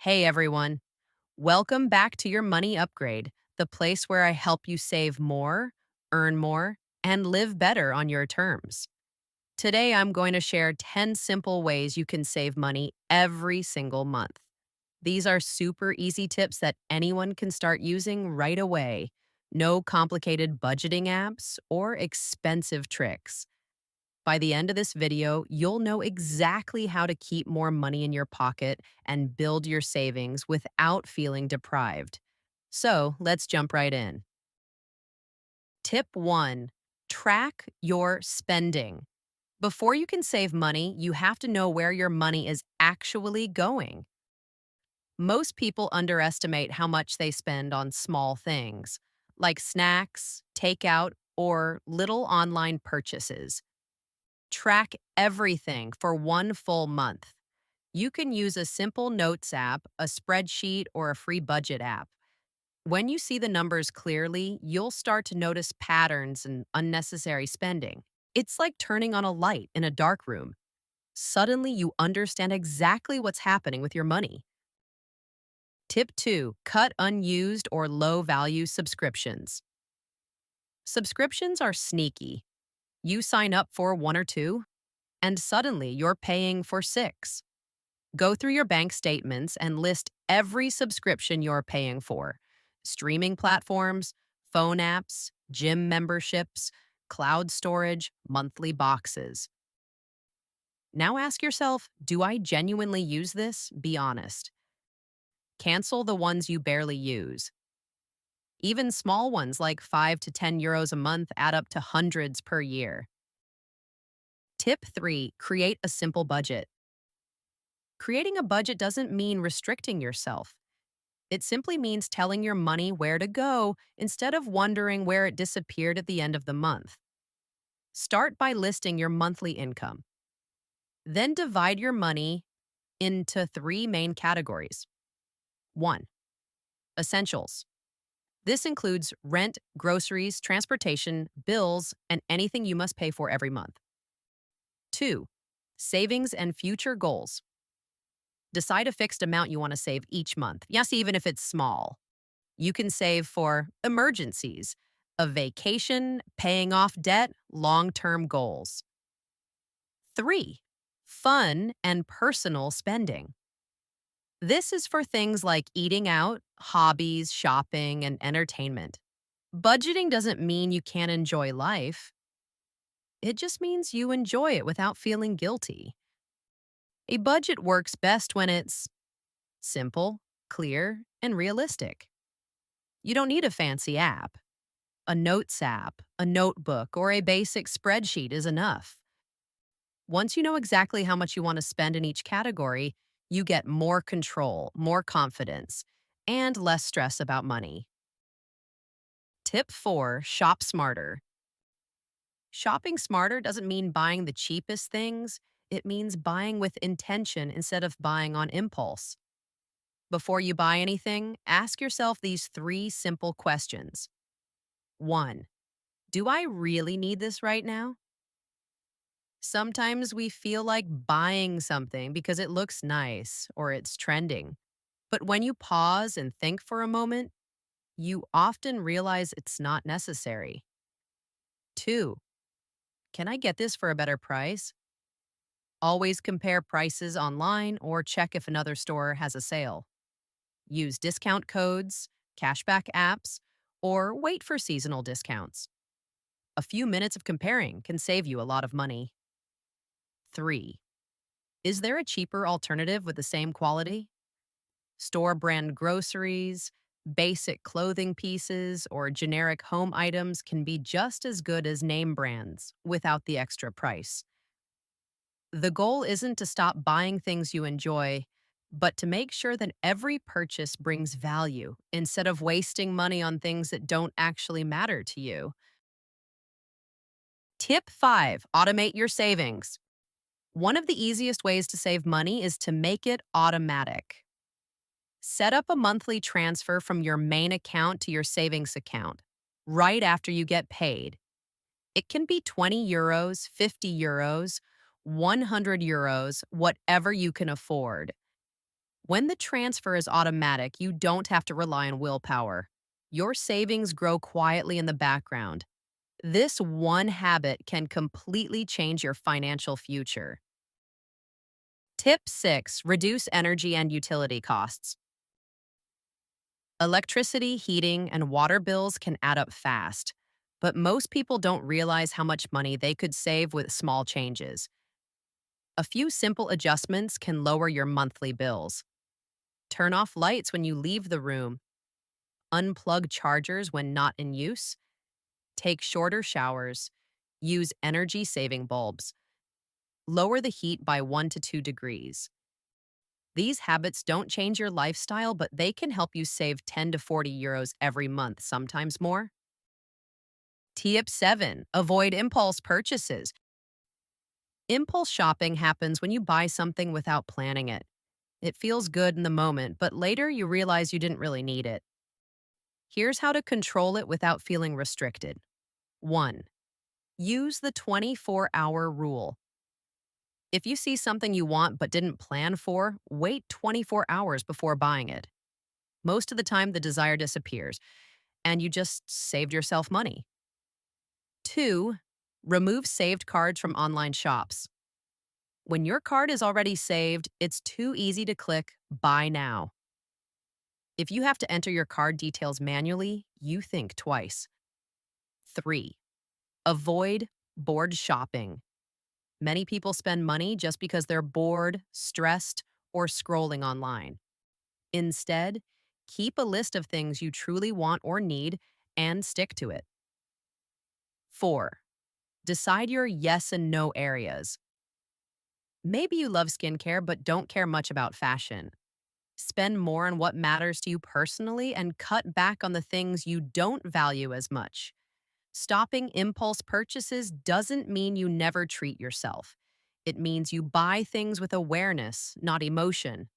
Hey everyone, welcome back to your Money Upgrade, the place where I help you save more, earn more, and live better on your terms. Today I'm going to share 10 simple ways you can save money every single month. These are super easy tips that anyone can start using right away. No complicated budgeting apps or expensive tricks. By the end of this video, you'll know exactly how to keep more money in your pocket and build your savings without feeling deprived. So let's jump right in. Tip 1. Track your spending. Before you can save money, you have to know where your money is actually going. Most people underestimate how much they spend on small things, like snacks, takeout, or little online purchases. Track everything for one full month. You can use a simple notes app, a spreadsheet, or a free budget app. When you see the numbers clearly, you'll start to notice patterns and unnecessary spending. It's like turning on a light in a dark room. Suddenly, you understand exactly what's happening with your money. Tip 2. Cut unused or low value subscriptions. Subscriptions are sneaky. You sign up for one or two, and suddenly you're paying for six. Go through your bank statements and list every subscription you're paying for: streaming platforms, phone apps, gym memberships, cloud storage, monthly boxes. Now ask yourself, do I genuinely use this? Be honest. Cancel the ones you barely use. Even small ones like 5 to 10 euros a month add up to hundreds per year. Tip 3. Create a simple budget. Creating a budget doesn't mean restricting yourself. It simply means telling your money where to go instead of wondering where it disappeared at the end of the month. Start by listing your monthly income. Then divide your money into three main categories. 1. Essentials. This includes rent, groceries, transportation, bills, and anything you must pay for every month. 2. Savings and future goals. Decide a fixed amount you want to save each month. Yes, even if it's small. You can save for emergencies, a vacation, paying off debt, long-term goals. 3. Fun and personal spending. This is for things like eating out, hobbies, shopping, and entertainment. Budgeting doesn't mean you can't enjoy life. It just means you enjoy it without feeling guilty. A budget works best when it's simple, clear, and realistic. You don't need a fancy app. A notes app, a notebook, or a basic spreadsheet is enough. Once you know exactly how much you want to spend in each category, you get more control, more confidence, and less stress about money. Tip 4. Shop smarter. Shopping smarter doesn't mean buying the cheapest things. It means buying with intention instead of buying on impulse. Before you buy anything, ask yourself these three simple questions. 1. Do I really need this right now? Sometimes we feel like buying something because it looks nice or it's trending. But when you pause and think for a moment, you often realize it's not necessary. 2. Can I get this for a better price? Always compare prices online or check if another store has a sale. Use discount codes, cashback apps, or wait for seasonal discounts. A few minutes of comparing can save you a lot of money. 3. Is there a cheaper alternative with the same quality? Store brand groceries, basic clothing pieces, or generic home items can be just as good as name brands without the extra price. The goal isn't to stop buying things you enjoy, but to make sure that every purchase brings value instead of wasting money on things that don't actually matter to you. Tip 5. Automate your savings. One of the easiest ways to save money is to make it automatic. Set up a monthly transfer from your main account to your savings account right after you get paid. It can be 20 euros, 50 euros, 100 euros, whatever you can afford. When the transfer is automatic, you don't have to rely on willpower. Your savings grow quietly in the background. This one habit can completely change your financial future. Tip 6, reduce energy and utility costs. Electricity, heating, and water bills can add up fast, but most people don't realize how much money they could save with small changes. A few simple adjustments can lower your monthly bills. Turn off lights when you leave the room, unplug chargers when not in use, take shorter showers, use energy saving bulbs, lower the heat by 1 to 2 degrees. These habits don't change your lifestyle, but they can help you save 10 to 40 euros every month, sometimes more. Tip 7, avoid impulse purchases. Impulse shopping happens when you buy something without planning it. It feels good in the moment, but later you realize you didn't really need it. Here's how to control it without feeling restricted. 1. Use the 24-hour rule. If you see something you want but didn't plan for, wait 24 hours before buying it. Most of the time, the desire disappears, and you just saved yourself money. 2. Remove saved cards from online shops. When your card is already saved, it's too easy to click Buy Now. If you have to enter your card details manually, you think twice. 3. Avoid bored shopping. Many people spend money just because they're bored, stressed, or scrolling online. Instead, keep a list of things you truly want or need and stick to it. 4. Decide your yes and no areas. Maybe you love skincare but don't care much about fashion. Spend more on what matters to you personally and cut back on the things you don't value as much. Stopping impulse purchases doesn't mean you never treat yourself. It means you buy things with awareness, not emotion.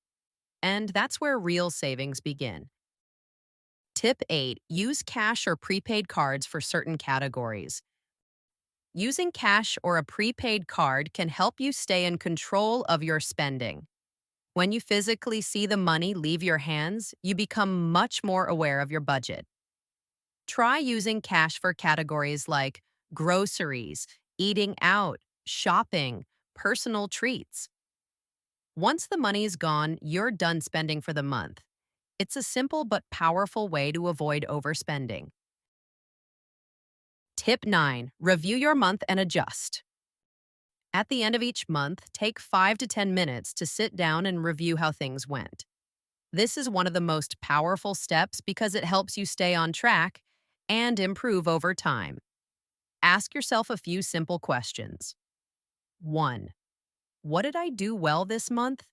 And that's where real savings begin. Tip 8, use cash or prepaid cards for certain categories. Using cash or a prepaid card can help you stay in control of your spending. When you physically see the money leave your hands, you become much more aware of your budget. Try using cash for categories like groceries, eating out, shopping, personal treats. Once the money's gone, you're done spending for the month. It's a simple but powerful way to avoid overspending. Tip 9, review your month and adjust. At the end of each month, take 5 to 10 minutes to sit down and review how things went. This is one of the most powerful steps because it helps you stay on track and improve over time. Ask yourself a few simple questions. 1. What did I do well this month?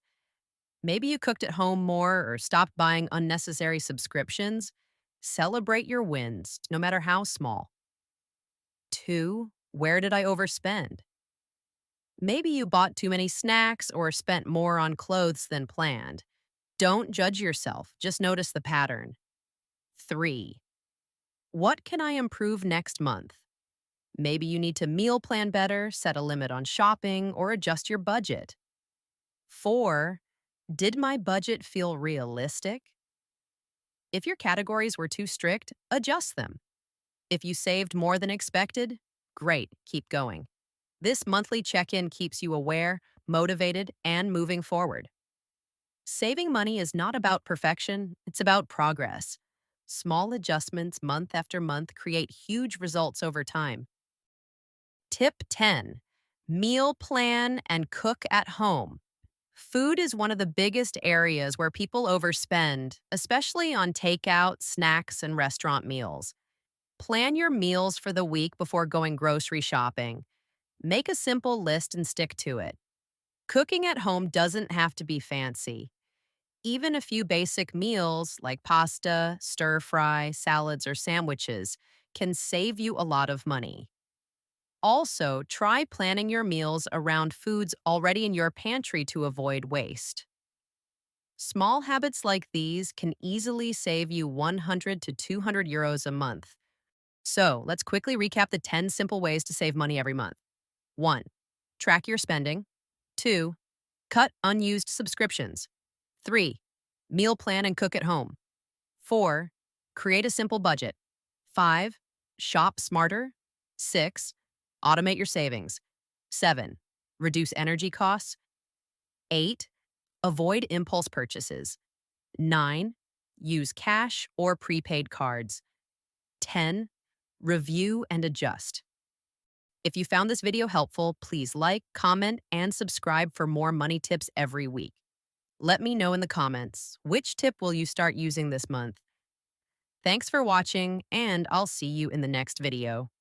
Maybe you cooked at home more or stopped buying unnecessary subscriptions. Celebrate your wins, no matter how small. 2. Where did I overspend? Maybe you bought too many snacks or spent more on clothes than planned. Don't judge yourself, just notice the pattern. 3. What can I improve next month? Maybe you need to meal plan better, set a limit on shopping, or adjust your budget. 4. Did my budget feel realistic? If your categories were too strict, adjust them. If you saved more than expected, great, keep going. This monthly check-in keeps you aware, motivated, and moving forward. Saving money is not about perfection, it's about progress. Small adjustments month after month create huge results over time. Tip 10, meal plan and cook at home. Food is one of the biggest areas where people overspend, especially on takeout, snacks, and restaurant meals. Plan your meals for the week before going grocery shopping. Make a simple list and stick to it. Cooking at home doesn't have to be fancy. Even a few basic meals like pasta, stir fry, salads, or sandwiches can save you a lot of money. Also, try planning your meals around foods already in your pantry to avoid waste. Small habits like these can easily save you 100 to 200 euros a month. So, let's quickly recap the 10 simple ways to save money every month. 1. Track your spending. 2. Cut unused subscriptions. 3. Meal plan and cook at home. 4. Create a simple budget. 5. Shop smarter. 6. Automate your savings. 7. Reduce energy costs. 8. Avoid impulse purchases. 9. Use cash or prepaid cards. 10. Review and adjust. If you found this video helpful, please like, comment, and subscribe for more money tips every week. Let me know in the comments, which tip will you start using this month? Thanks for watching, and I'll see you in the next video.